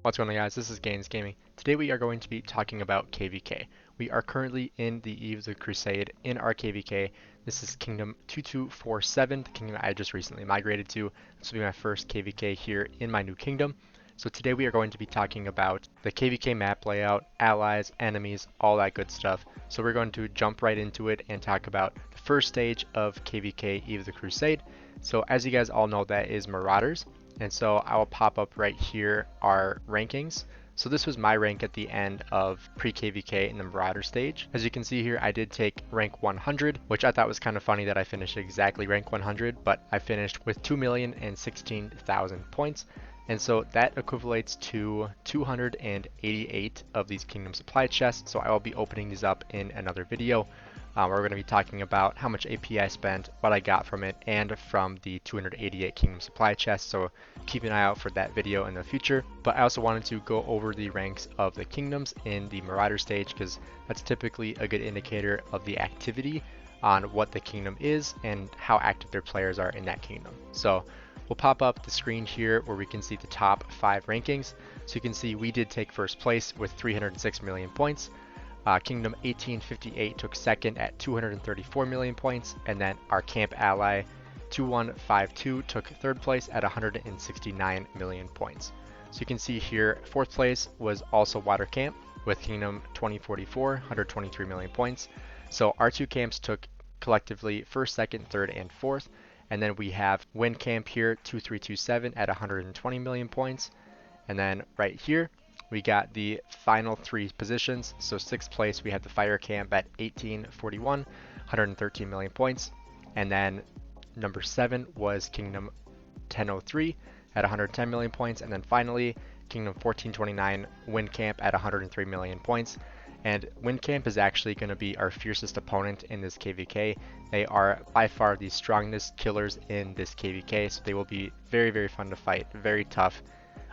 What's going on, guys? This is Gainz Gaming. Today we are going to be talking about KvK. We are currently in the Eve of the Crusade in our KvK. This is Kingdom 2247, the kingdom I just recently migrated to. This will be my first KvK here in my new kingdom. So today we are going to be talking about the KvK map layout, allies, enemies, all that good stuff. So we're going to jump right into it and talk about the first stage of KvK Eve of the Crusade. So as you guys all know, that is Marauders. And so I will pop up right here our rankings. So this was my rank at the end of Pre-KvK in the Marauder stage. As you can see here, I did take rank 100, which I thought was kind of funny that I finished exactly rank 100, but I finished with 2,016,000 points. And so that equivalates to 288 of these kingdom supply chests. So I will be opening these up in another video. We're going to be talking about how much AP I spent, what I got from it, and from the 288 kingdom supply chest. So keep an eye out for that video in the future. But I also wanted to go over the ranks of the kingdoms in the Marauder stage, because that's typically a good indicator of the activity on what the kingdom is and how active their players are in that kingdom. So we'll pop up the screen here where we can see the top 5 rankings. So you can see we did take first place with 306 million points. Kingdom 1858 took second at 234 million points, and then our camp ally 2152 took third place at 169 million points. So you can see here, fourth place was also Water Camp with Kingdom 2044, 123 million points. So our two camps took collectively first, second, third, and fourth. And then we have Wind Camp here, 2327 at 120 million points. And then right here, we got the final 3 positions. So 6th place, we had the Fire Camp at 1841, 113 million points. And then number 7 was Kingdom 1003 at 110 million points. And then finally, Kingdom 1429, Wind Camp at 103 million points. And Wind Camp is actually going to be our fiercest opponent in this KvK. They are by far the strongest killers in this KvK, so they will be very, very fun to fight, very tough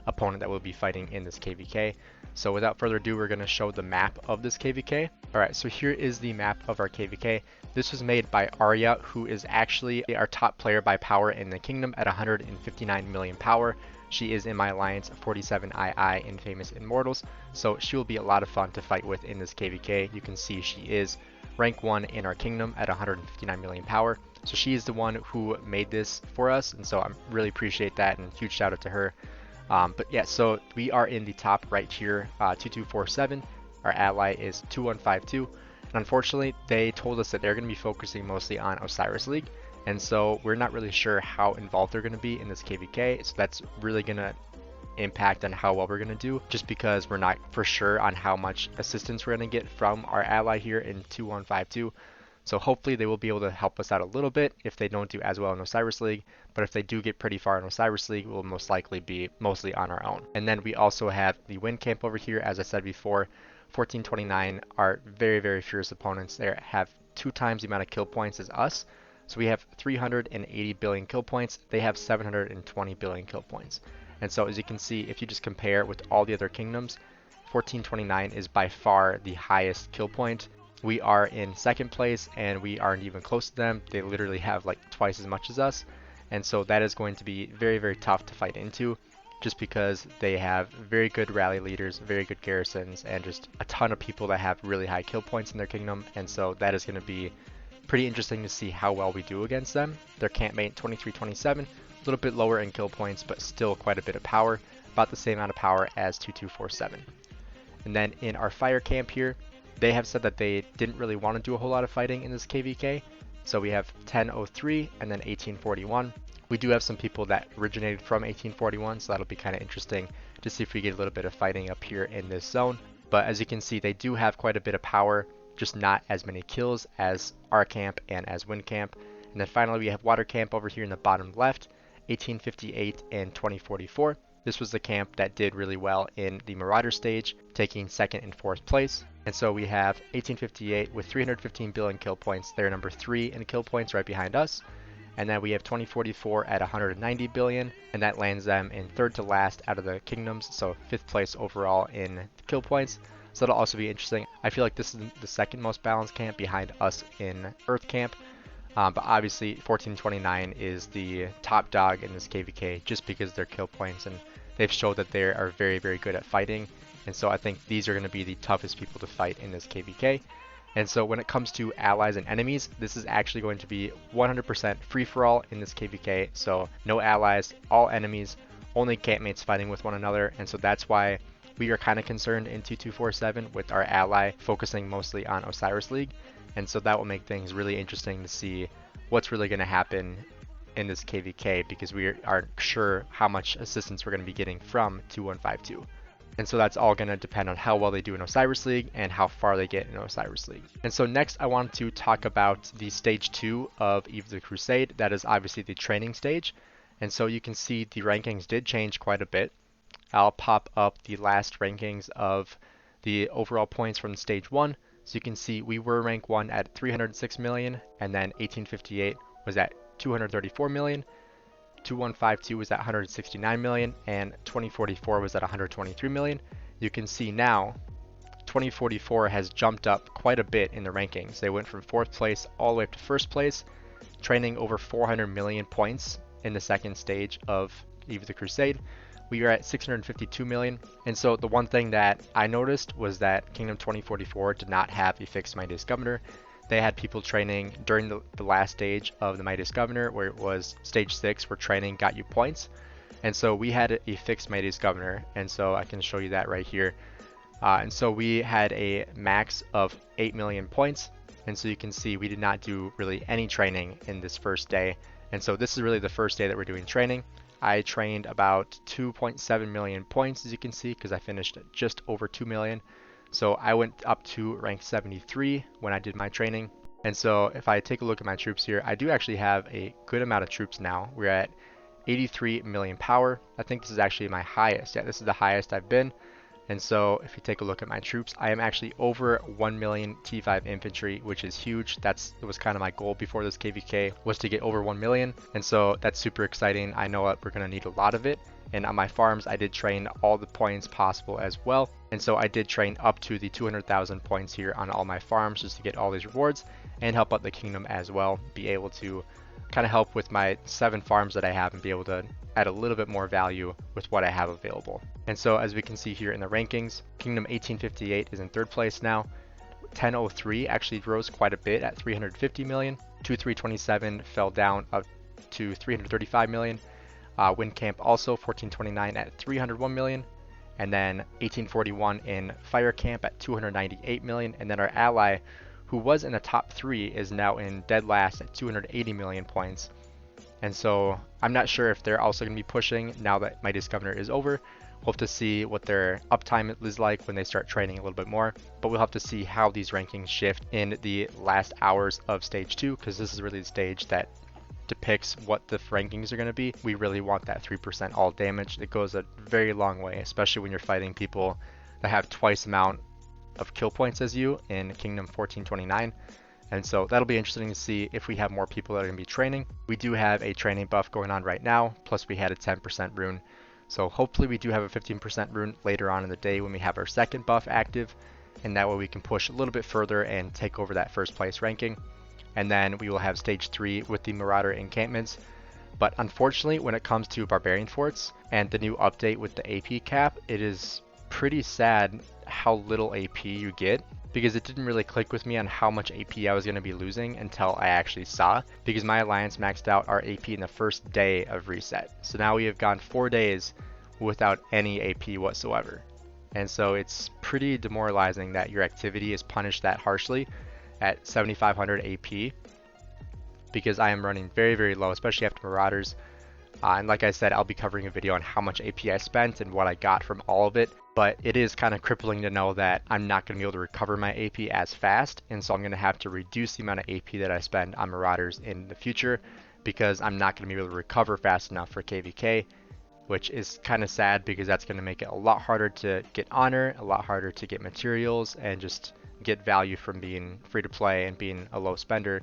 opponent that we'll be fighting in this KvK. So without further ado, we're going to show the map of this KvK. Alright, so here is the map of our KvK. This was made by Arya, who is actually our top player by power in the kingdom at 159 million power. She is in my alliance 47II in Famous Immortals, so she will be a lot of fun to fight with in this KvK. You can see she is rank 1 in our kingdom at 159 million power. So she is the one who made this for us, and so I really appreciate that, and huge shout out to her. But yeah, so we are in the top right here, 2247. Our ally is 2152. And unfortunately, they told us that they're going to be focusing mostly on Osiris League. And so we're not really sure how involved they're going to be in this KvK. So that's really going to impact on how well we're going to do, just because we're not for sure on how much assistance we're going to get from our ally here in 2152. So hopefully they will be able to help us out a little bit if they don't do as well in Osiris League. But if they do get pretty far in Osiris League, we'll most likely be mostly on our own. And then we also have the Wind Camp over here, as I said before. 1429 are very, very fierce opponents. They have 2 times the amount of kill points as us. So we have 380 billion kill points. They have 720 billion kill points. And so as you can see, if you just compare with all the other kingdoms, 1429 is by far the highest kill point. We are in 2nd place, and we aren't even close to them. They literally have like twice as much as us. And so that is going to be very, very tough to fight into, just because they have very good rally leaders, very good garrisons, and just a ton of people that have really high kill points in their kingdom. And so that is going to be pretty interesting to see how well we do against them. Their campmate 2327, a little bit lower in kill points, but still quite a bit of power, about the same amount of power as 2247. And then in our Fire Camp here, they have said that they didn't really want to do a whole lot of fighting in this KvK. So we have 1003 and then 1841. We do have some people that originated from 1841, so that'll be kind of interesting to see if we get a little bit of fighting up here in this zone. But as you can see, they do have quite a bit of power, just not as many kills as our camp and as Wind Camp. And then finally we have Water Camp over here in the bottom left, 1858 and 2044. This was the camp that did really well in the Marauder stage, taking 2nd and 4th place. And so we have 1858 with 315 billion kill points. They're number 3 in kill points, right behind us. And then we have 2044 at 190 billion, and that lands them in 3rd to last out of the kingdoms, so 5th place overall in kill points. So that'll also be interesting. I feel like this is the 2nd most balanced camp behind us in Earth Camp. But obviously 1429 is the top dog in this KvK, just because of their kill points and they've showed that they are very, very good at fighting. And so I think these are going to be the toughest people to fight in this KvK. And so when it comes to allies and enemies, this is actually going to be 100% free-for-all in this KvK. So no allies, all enemies, only campmates fighting with one another. And so that's why we are kind of concerned in 2247 with our ally focusing mostly on Osiris League. And so that will make things really interesting to see what's really going to happen in this KvK, because we aren't sure how much assistance we're going to be getting from 2152. And so that's all going to depend on how well they do in Osiris League and how far they get in Osiris League. And so next I want to talk about the stage 2 of Eve of the Crusade. That is obviously the training stage. And so you can see the rankings did change quite a bit. I'll pop up the last rankings of the overall points from stage 1. So you can see we were rank 1 at 306 million, and then 1858 was at 234 million. 2152 was at 169 million, and 2044 was at 123 million. You can see now 2044 has jumped up quite a bit in the rankings. They went from 4th place all the way up to 1st place, training over 400 million points in the second stage of Eve of the Crusade. We are at 652 million. And so the one thing that I noticed was that Kingdom 2044 did not have a fixed Mightiest Governor. They had people training during the last stage of the Mightiest Governor, where it was stage 6, where training got you points. And so we had a fixed Mightiest Governor, and so I can show you that right here. And so we had a max of 8 million points, and so you can see we did not do really any training in this first day. And so this is really the first day that we're doing training. I trained about 2.7 million points, as you can see, because I finished at just over 2 million. So I went up to rank 73 when I did my training. And so if I take a look at my troops here, I do actually have a good amount of troops now. We're at 83 million power. I think this is actually my highest. Yeah, this is the highest I've been. And so if you take a look at my troops, I am actually over 1 million T5 infantry, which is huge. It was kind of my goal before this KvK, was to get over 1 million. And so that's super exciting. I know that we're going to need a lot of it. And on my farms, I did train all the points possible as well. And so I did train up to the 200,000 points here on all my farms just to get all these rewards and help out the kingdom as well. Be able to kind of help with my 7 farms that I have and be able to add a little bit more value with what I have available. And so as we can see here in the rankings, Kingdom 1858 is in 3rd place now. 1003 actually rose quite a bit at 350 million. 2327 fell down up to 335 million. Wind Camp also 1429 at 301 million. And then 1841 in Fire Camp at 298 million. And then our ally, who was in the top 3, is now in dead last at 280 million points. And so I'm not sure if they're also going to be pushing now that Mightiest Governor is over. We'll have to see what their uptime is like when they start training a little bit more. But we'll have to see how these rankings shift in the last hours of stage 2, because this is really the stage that depicts what the rankings are going to be. We really want that 3% all damage. It goes a very long way, especially when you're fighting people that have twice the amount of kill points as you in Kingdom 1429. And so that'll be interesting to see if we have more people that are going to be training. We do have a training buff going on right now, plus we had a 10% rune. So hopefully we do have a 15% rune later on in the day when we have our second buff active, and that way we can push a little bit further and take over that 1st place ranking. And then we will have stage 3 with the Marauder encampments. But unfortunately, when it comes to Barbarian Forts and the new update with the AP cap, it is pretty sad how little AP you get, because it didn't really click with me on how much AP I was going to be losing until I actually saw, because my alliance maxed out our AP in the first day of reset. So now we have gone 4 days without any AP whatsoever. And so it's pretty demoralizing that your activity is punished that harshly at 7,500 AP, because I am running very, very low, especially after Marauders. And like I said, I'll be covering a video on how much AP I spent and what I got from all of it. But it is kind of crippling to know that I'm not going to be able to recover my AP as fast. And so I'm going to have to reduce the amount of AP that I spend on Marauders in the future, because I'm not going to be able to recover fast enough for KvK, which is kind of sad, because that's going to make it a lot harder to get honor, a lot harder to get materials, and just get value from being free to play and being a low spender,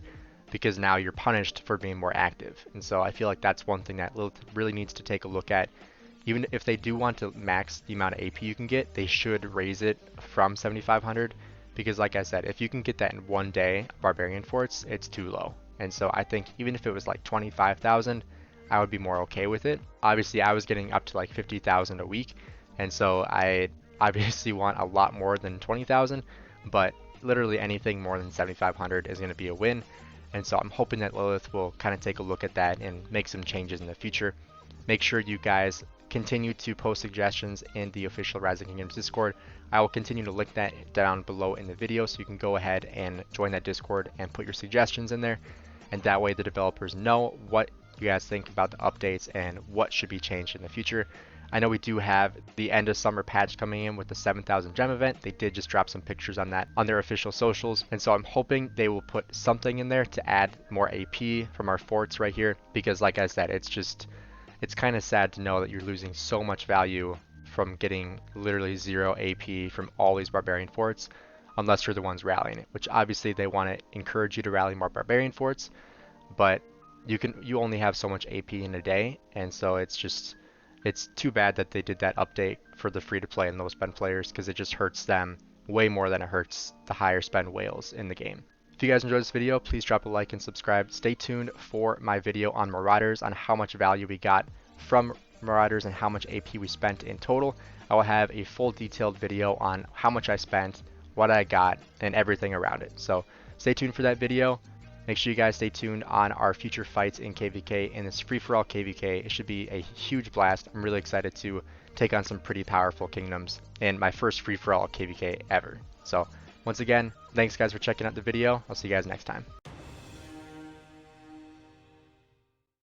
because now you're punished for being more active. And so I feel like that's one thing that Lilith really needs to take a look at. Even if they do want to max the amount of AP you can get, they should raise it from 7,500, because like I said, if you can get that in 1 day, Barbarian Forts, it's too low. And so I think even if it was like 25,000, I would be more okay with it. Obviously, I was getting up to like 50,000 a week, and so I obviously want a lot more than 20,000, but literally anything more than 7,500 is going to be a win. And so I'm hoping that Lilith will kind of take a look at that and make some changes in the future. Make sure you guys continue to post suggestions in the official Rise of Kingdoms Discord. I will continue to link that down below in the video, so you can go ahead and join that Discord and put your suggestions in there. And that way the developers know what you guys think about the updates and what should be changed in the future. I know we do have the end of summer patch coming in with the 7,000 gem event. They did just drop some pictures on that on their official socials. And so I'm hoping they will put something in there to add more AP from our forts right here. Because like I said, it's kind of sad to know that you're losing so much value from getting literally 0 AP from all these barbarian forts, unless you're the ones rallying it, which obviously they want to encourage you to rally more barbarian forts, but you only have so much AP in a day, and so it's too bad that they did that update for the free to play and low spend players, because it just hurts them way more than it hurts the higher spend whales in the game. If you guys enjoyed this video, please drop a like and subscribe. Stay tuned for my video on Marauders, on how much value we got from Marauders and how much AP we spent in total. I will have a full detailed video on how much I spent, what I got, and everything around it. So stay tuned for that video. Make sure you guys stay tuned on our future fights in KvK in this free-for-all KvK. It should be a huge blast. I'm really excited to take on some pretty powerful kingdoms in my first free-for-all KvK ever. So once again, thanks guys for checking out the video. I'll see you guys next time.